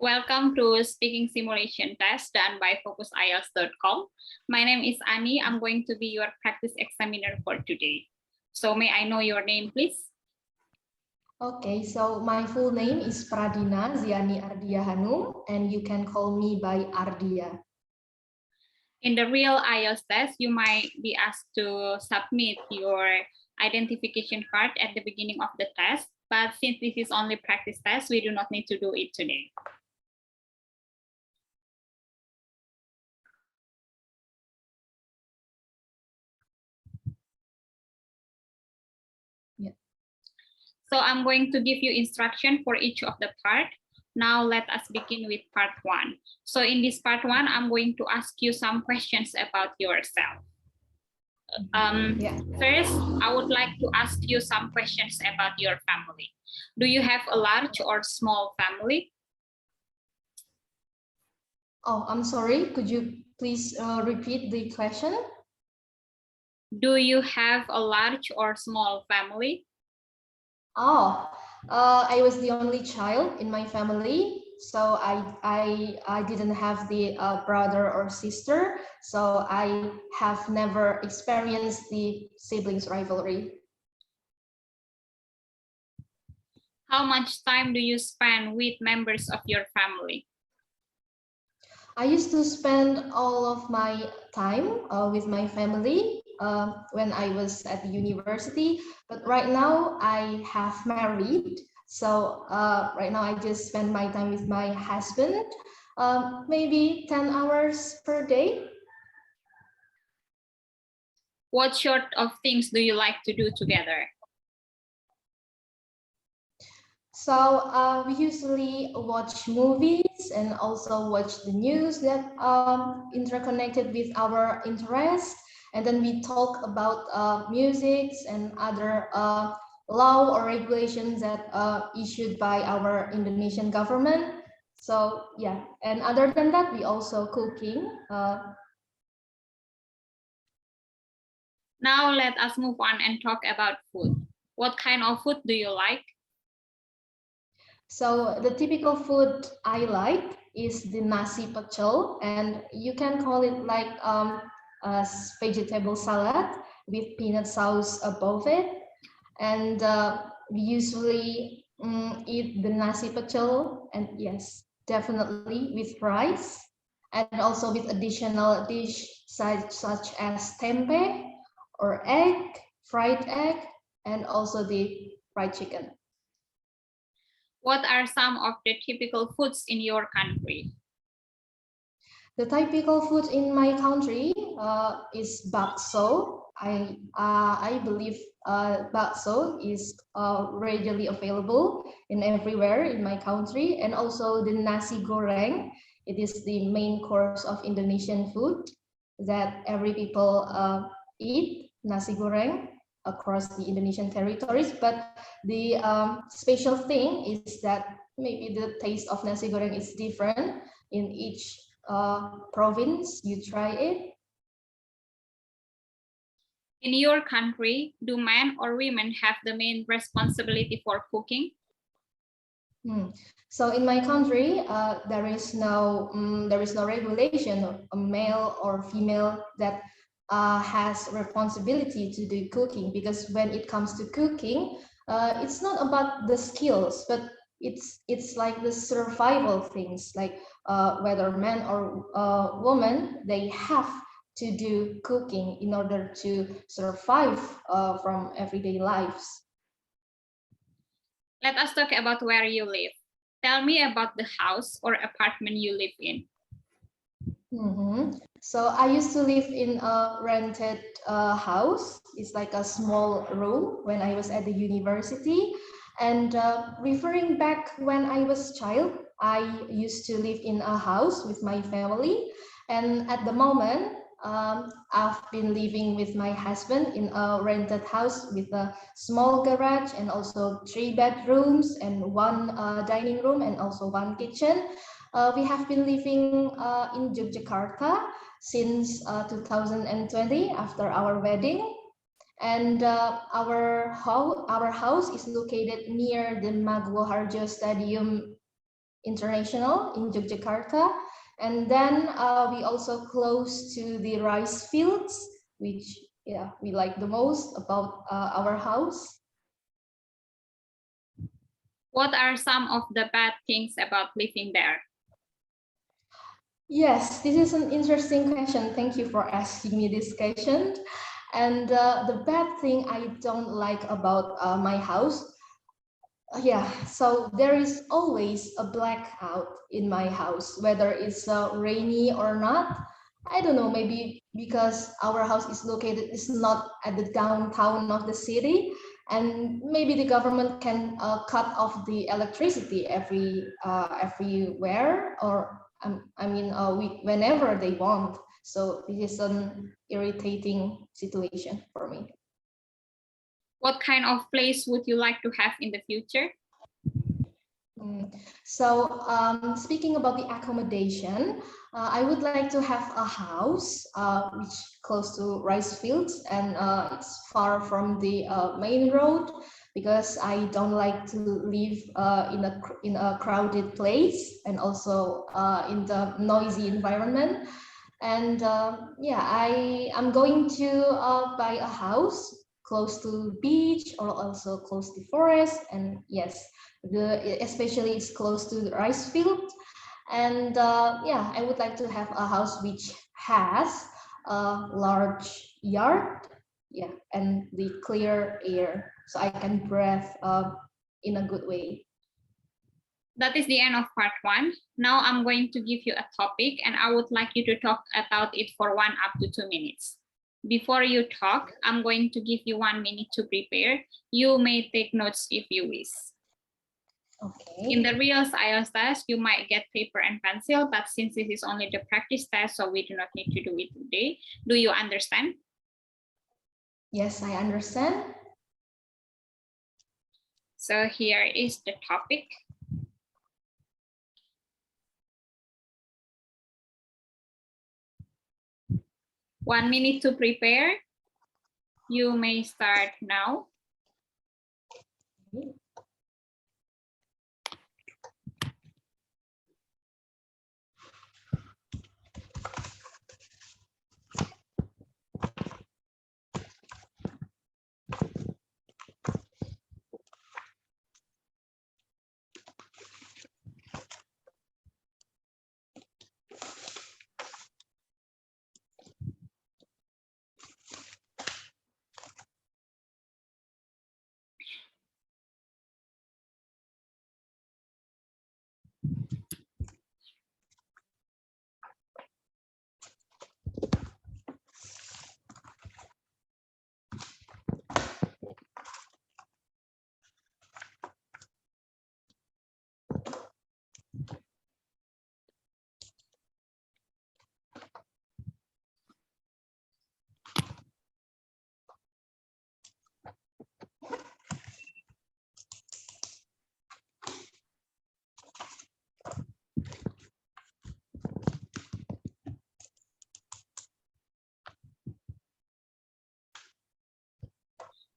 Welcome to Speaking Simulation Test done by FocusIELTS.com. My name is Annie. I'm going to be your practice examiner for today. So may I know your name, please? Okay, so my full name is Pradina Ziani Ardia Hanum, and you can call me by Ardia. In the real IELTS test, you might be asked to submit your identification card at the beginning of the test, but since this is only practice test, we do not need to do it today. So I'm going to give you instruction for each of the part. Now let us begin with part one. So in this part one, I'm going to ask you some questions about yourself. First, I would like to ask you some questions about your family. Do you have a large or small family? Oh, I'm sorry. Could you please repeat the question? Do you have a large or small family? Oh, I was the only child in my family, so I didn't have the brother or sister, so I have never experienced the siblings rivalry. How much time do you spend with members of your family? I used to spend all of my time with my family when I was at the university, but right now I have married. So right now I just spend my time with my husband, maybe 10 hours per day. What sort of things do you like to do together? So we usually watch movies and also watch the news that interconnected with our interests. And then we talk about music and other law or regulations that issued by our Indonesian government. So yeah, and other than that, we also cooking. Now let us move on and talk about food. What kind of food do you like? So the typical food I like is the nasi pecel, and you can call it like a vegetable salad with peanut sauce above it. And we usually eat the nasi pecel, and yes, definitely with rice, and also with additional dish such as tempeh or egg, fried egg, and also the fried chicken. What are some of the typical foods in your country? The typical food in my country is bakso. I believe bakso is readily available in everywhere in my country, and also the nasi goreng. It is the main course of Indonesian food that every people eat, nasi goreng, across the Indonesian territories. But the special thing is that maybe the taste of nasi goreng is different in each province you try it. In your country, do men or women have the main responsibility for cooking? So in my country, there is no regulation of a male or female that has responsibility to do cooking, because when it comes to cooking, it's not about the skills, but it's like the survival things, like whether man or woman, they have to do cooking in order to survive from everyday lives. Let us talk about where you live. Tell me about the house or apartment you live in. So I used to live in a rented house. It's like a small room when I was at the university. And referring back when I was a child, I used to live in a house with my family. And at the moment, I've been living with my husband in a rented house with a small garage and also 3 bedrooms and 1 dining room and also 1 kitchen. We have been living in Yogyakarta since 2020 after our wedding. And our house is located near the Maguwo Harjo Stadium International in Yogyakarta. And then we also close to the rice fields, which we like the most about our house. What are some of the bad things about living there? Yes, this is an interesting question. Thank you for asking me this question. And the bad thing I don't like about my house, so there is always a blackout in my house, whether it's rainy or not. I don't know, maybe because our house is not at the downtown of the city, and maybe the government can cut off the electricity everywhere, or whenever they want. So this is an irritating situation for me. What kind of place would you like to have in the future? So speaking about the accommodation, I would like to have a house which close to rice fields, and it's far from the main road, because I don't like to live in a crowded place, and also in the noisy environment. And I'm going to buy a house close to beach, or also close to forest, and yes, especially it's close to the rice field. And I would like to have a house which has a large yard, and the clear air, so I can breathe in a good way. That is the end of part 1. Now I'm going to give you a topic, and I would like you to talk about it for 1 up to 2 minutes. Before you talk, I'm going to give you 1 minute to prepare. You may take notes if you wish. Okay. In the real IELTS test, you might get paper and pencil, but since this is only the practice test, so we do not need to do it today. Do you understand? Yes, I understand. So here is the topic. One minute to prepare. You may start now.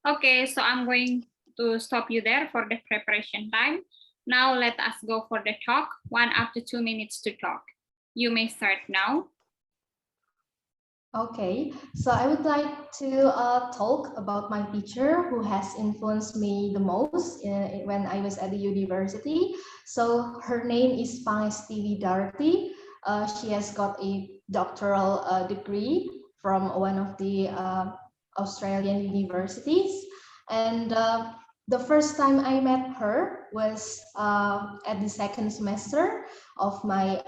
Okay, so I'm going to stop you there for the preparation time. Now let us go for the talk. 1 up to 2 minutes to talk. You may start now. Okay, so I would like to talk about my teacher who has influenced me the most when I was at the university. So her name is Pangesti Widarti. She has got a doctoral degree from one of the Australian universities. And the first time I met her was at the second semester of my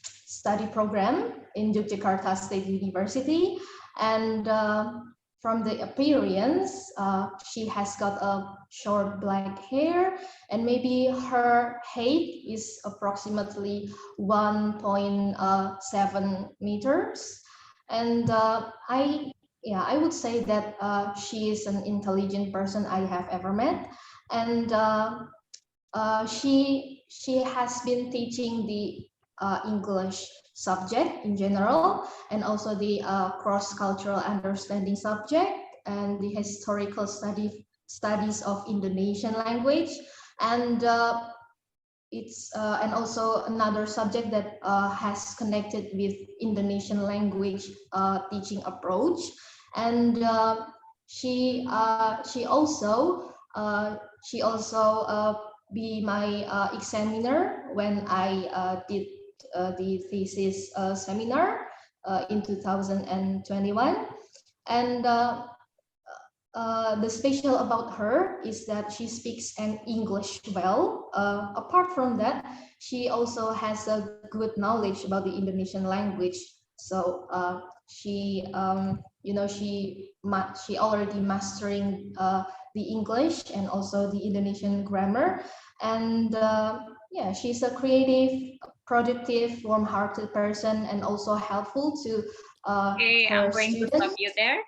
study program in Yogyakarta State University. And from the appearance, she has got a short black hair, and maybe her height is approximately 1.7 meters. And I would say that she is an intelligent person I have ever met. And she has been teaching the English subject in general, and also the cross-cultural understanding subject, and the historical studies of Indonesian language. and and also another subject that has connected with Indonesian language teaching approach, and she also be my examiner when I did the thesis seminar in 2021, and the special about her is that she speaks an English well. Apart from that, she also has a good knowledge about the Indonesian language. So she already mastering the English and also the Indonesian grammar. And yeah, she's a creative, productive, warm-hearted person, and also helpful to Okay, her I'm going to stop students. you there.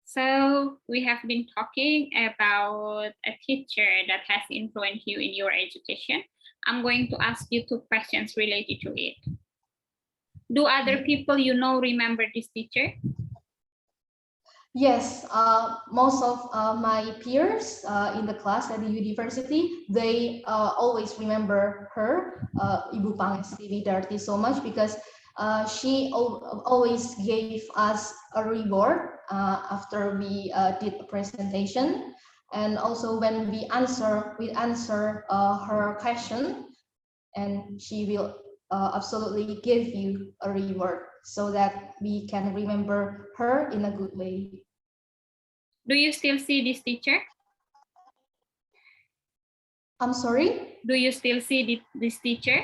So we have been talking about a teacher that has influenced you in your education. I'm going to ask you 2 questions related to it. Do other people you know remember this teacher? Yes, most of my peers in the class at the university, they always remember her, Ibu Pangesti Widarti, so much because she always gave us a reward after we did a presentation, and also when we answer her question, and she will absolutely give you a reward so that we can remember her in a good way. Do you still see this teacher? I'm sorry? Do you still see this teacher?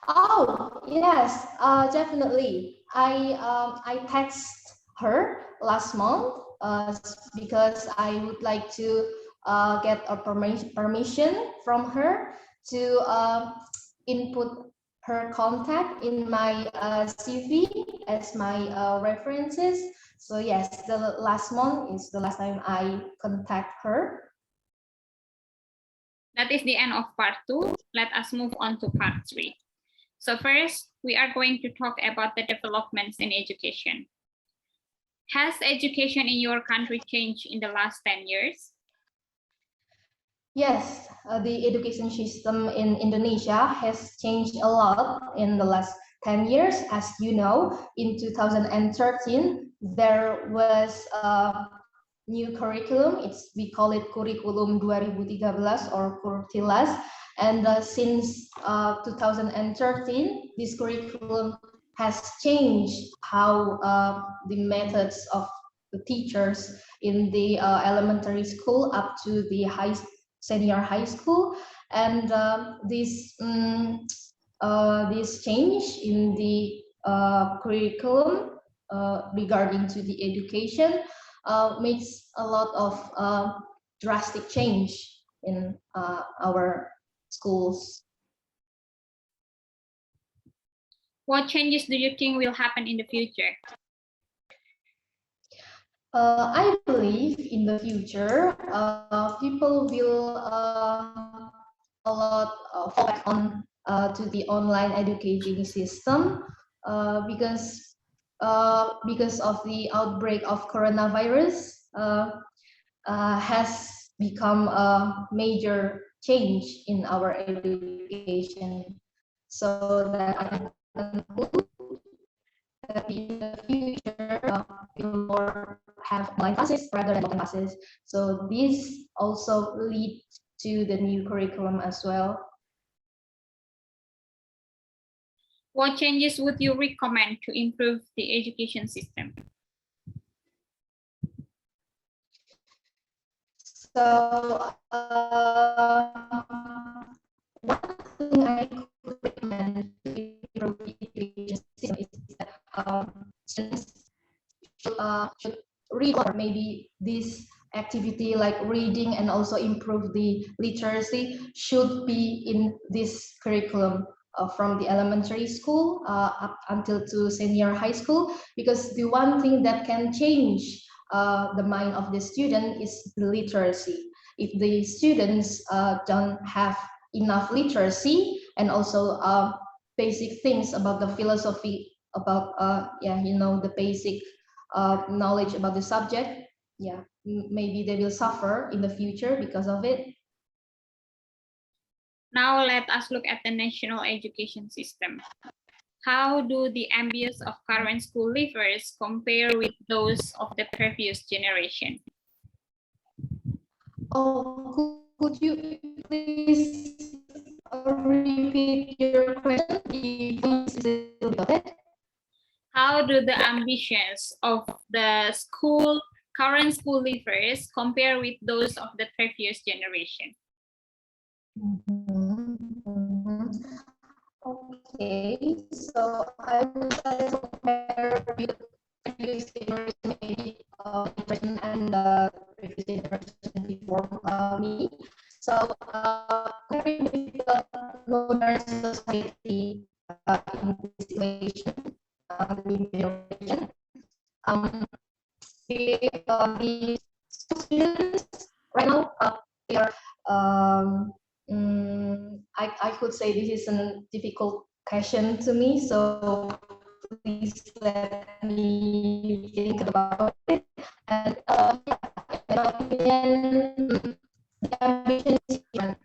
Oh, yes, definitely. I text her last month because I would like to get a permission from her to input her contact in my CV as my references. So yes, the last month is the last time I contact her. That is the end of part 2. Let us move on to part 3. So first, we are going to talk about the developments in education. Has education in your country changed in the last 10 years? Yes, the education system in Indonesia has changed a lot in the last 10 years. As you know, in 2013, there was a new curriculum. We call it Kurikulum 2013 or Kurtilas. And since 2013, this curriculum has changed how the methods of the teachers in the elementary school up to the senior high school, and this change in the curriculum regarding to the education makes a lot of drastic change in our schools. What changes do you think will happen in the future? I believe in the future, people will a lot focus on to the online education system because of the outbreak of coronavirus has become a major change in our education. So that I can conclude that in the future we will more have online classes rather than offline classes. So this also leads to the new curriculum as well. What changes would you recommend to improve the education system? So one thing I could recommend to improve the education system is that students should read, or maybe this activity like reading and also improve the literacy should be in this curriculum from the elementary school up until to senior high school, because the one thing that can change the mind of the student is the literacy. If the students don't have enough literacy and also basic things about the philosophy, about the basic knowledge about the subject, yeah, maybe they will suffer in the future because of it. Now let us look at the national education system. How do the ambitions of current school leavers compare with those of the previous generation? Oh, could you please repeat your question? The voice is a little bit. How do the ambitions of the current school leavers compare with those of the previous generation? Okay, so I would try to compare with previous generation, maybe generation and previous generation before me. So comparing with the modern society in this situation, the new generation, um, the students right now they are I could say this is a difficult question to me, so please let me think about it. And yeah, in my opinion, the ambition is different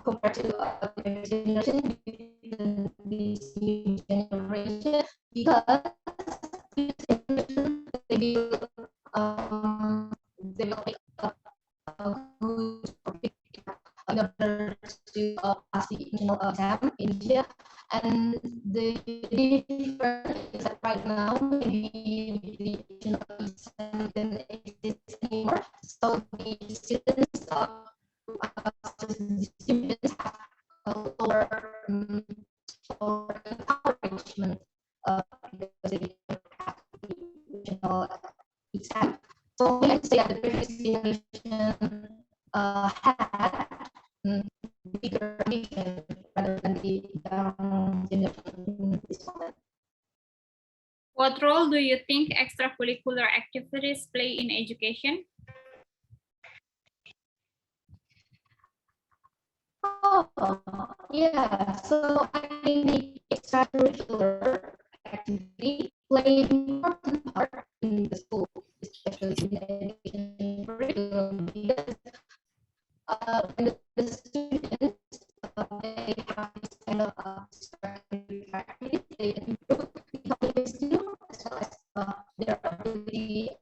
compared to the previous generation, this new generation, because this generation they will make a good in order to pass the national exam in India. And the difference is that right now, maybe the national exam doesn't exist anymore. So the students, the students have a lower encouragement because they don't have the national exam. So we can say that the previous generation had bigger ambition rather than the young generation in this moment. What role do you think extracurricular activities play in education? Oh, yeah. So I think the extracurricular activity play an important part in the school, especially in the education curriculum, because when the students they have this kind of extracurricular activity, they can improve the cognitive skill as well as their ability,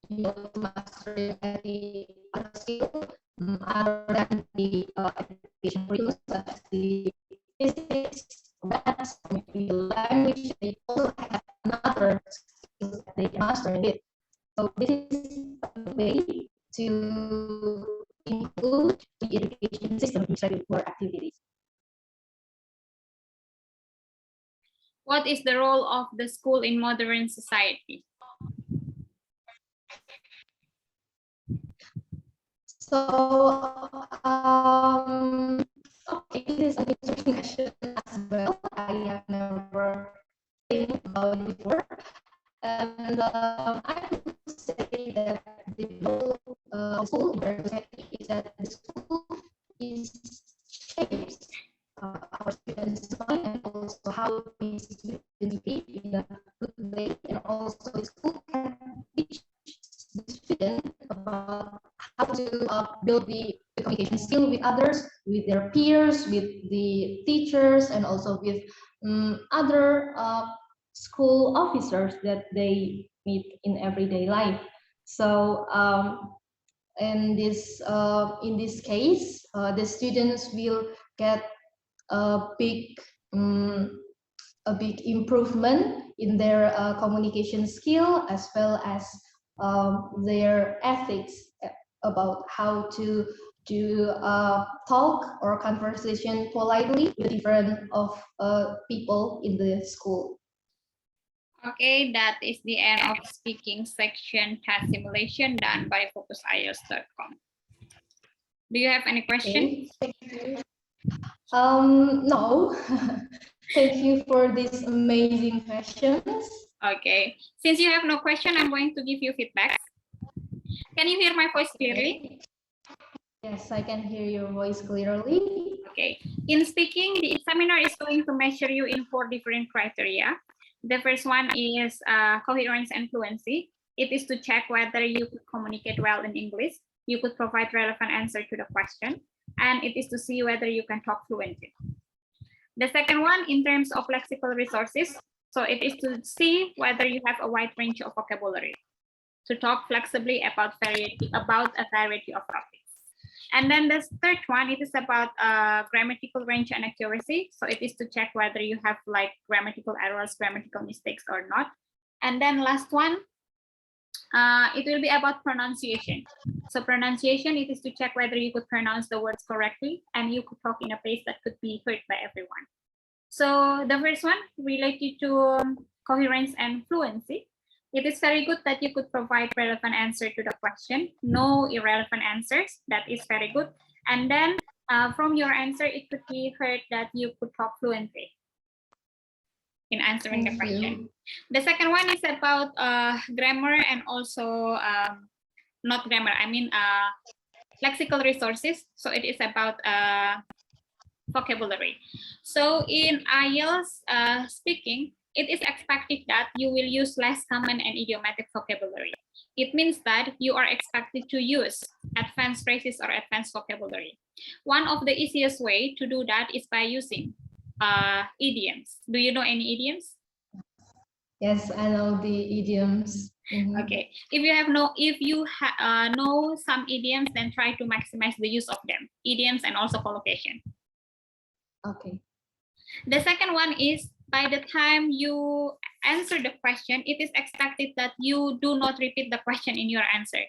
to master the other skill other than the education curriculum, such as the physics, maths, maybe the language. They also have another skills that they can master in it. So this is a way to include the education system in extracurricular activities. What is the role of the school in modern society? So, okay, this is an interesting question as well. I have never think about it before. And I would say that the role of school in our society is that the school is shapes our students' mind and also how we students behave in a good way, and also the school can teach the student about how to build the communication skill with others, with their peers, with the teachers, and also with other school officers that they meet in everyday life. So in this case, the students will get a big um, a big improvement in their communication skill as well as their ethics about how to talk or conversation politely with different of people in the school. Okay, that is the end of speaking section task simulation done by focusielts.com. Do you have any question? Okay, thank you. No. Thank you for these amazing questions. Okay, since you have no question, I'm going to give you feedback. Can you hear my voice clearly? Okay. Yes, I can hear your voice clearly. Okay, in speaking, the examiner is going to measure you in 4 different criteria. The first one is coherence and fluency. It is to check whether you could communicate well in English, you could provide relevant answer to the question, and it is to see whether you can talk fluently. The second one, in terms of lexical resources, so it is to see whether you have a wide range of vocabulary, to talk flexibly about a variety of topics. And then the third one, it is about grammatical range and accuracy. So it is to check whether you have like grammatical errors, grammatical mistakes or not. And then last one, it will be about pronunciation. So pronunciation, it is to check whether you could pronounce the words correctly and you could talk in a pace that could be heard by everyone. So the first one related to coherence and fluency. It is very good that you could provide relevant answer to the question, no irrelevant answers. That is very good. And then from your answer, it could be heard that you could talk fluently in answering the question. The second one is about grammar and also not grammar, I mean lexical resources. So it is about vocabulary. So in IELTS speaking, it is expected that you will use less common and idiomatic vocabulary. It means that you are expected to use advanced phrases or advanced vocabulary. One of the easiest way to do that is by using idioms. Do you know any idioms? Yes, I know the idioms. Okay, if you know some idioms, then try to maximize the use of them, idioms and also collocation. Okay. The second one is, by the time you answer the question, it is expected that you do not repeat the question in your answer.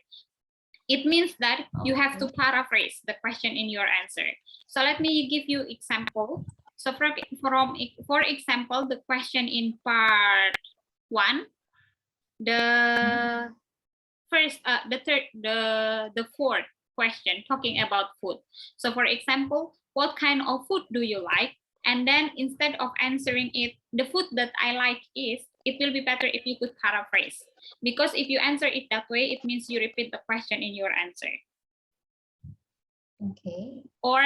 It means that you have to paraphrase the question in your answer. So let me give you example. So for example, the question in part 1, the fourth question talking about food. So for example, what kind of food do you like? And then instead of answering it, the food that I like is, it will be better if you could paraphrase. Because if you answer it that way, it means you repeat the question in your answer. Okay. Or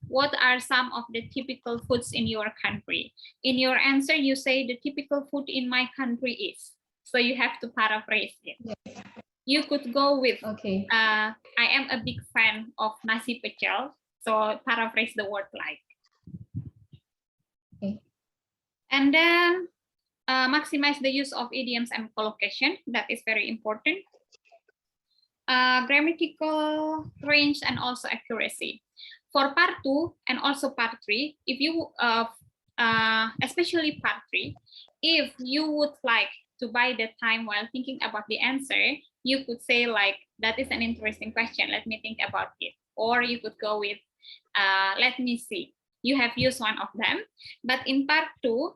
what are some of the typical foods in your country? In your answer, you say the typical food in my country is. So you have to paraphrase it. Yes. You could go with, okay. I am a big fan of nasi pecel. So paraphrase the word like. Okay. And then maximize the use of idioms and collocation. That is very important. Grammatical range and also accuracy. For part 2 and also part 3, if you, especially part 3, if you would like to buy the time while thinking about the answer, you could say like, that is an interesting question, let me think about it. Or you could go with, let me see. You have used one of them. But in part 2,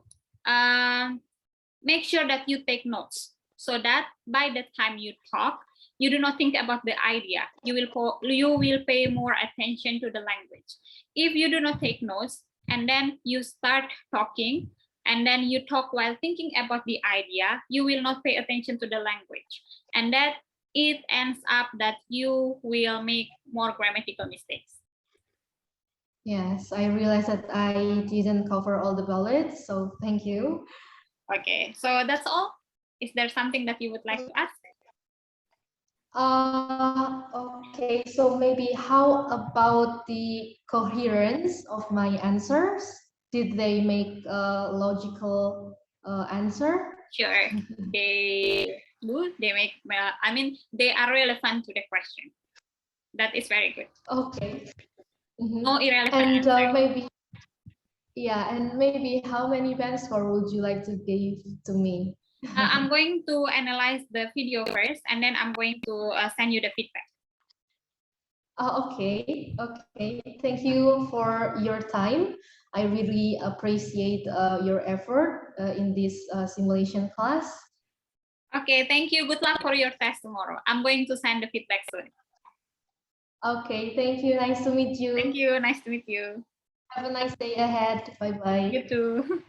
make sure that you take notes so that by the time you talk, you do not think about the idea. You will pay more attention to the language. If you do not take notes and then you start talking and then you talk while thinking about the idea, you will not pay attention to the language. And that it ends up that you will make more grammatical mistakes. Yes, I realized that I didn't cover all the bullets, so thank you. Okay, so that's all. Is there something that you would like to ask? Okay, so maybe how about the coherence of my answers? Did they make a logical answer? Sure, they do. They make, I mean, they are relevant to the question. That is very good. Okay. No irrelevant and maybe, yeah, and maybe how many band score would you like to give to me? I'm going to analyze the video first, and then I'm going to send you the feedback. Okay. Thank you for your time. I really appreciate your effort in this simulation class. Okay, thank you. Good luck for your test tomorrow. I'm going to send the feedback soon. Okay, thank you. Nice to meet you. Thank you. Nice to meet you. Have a nice day ahead. Bye-bye. You too.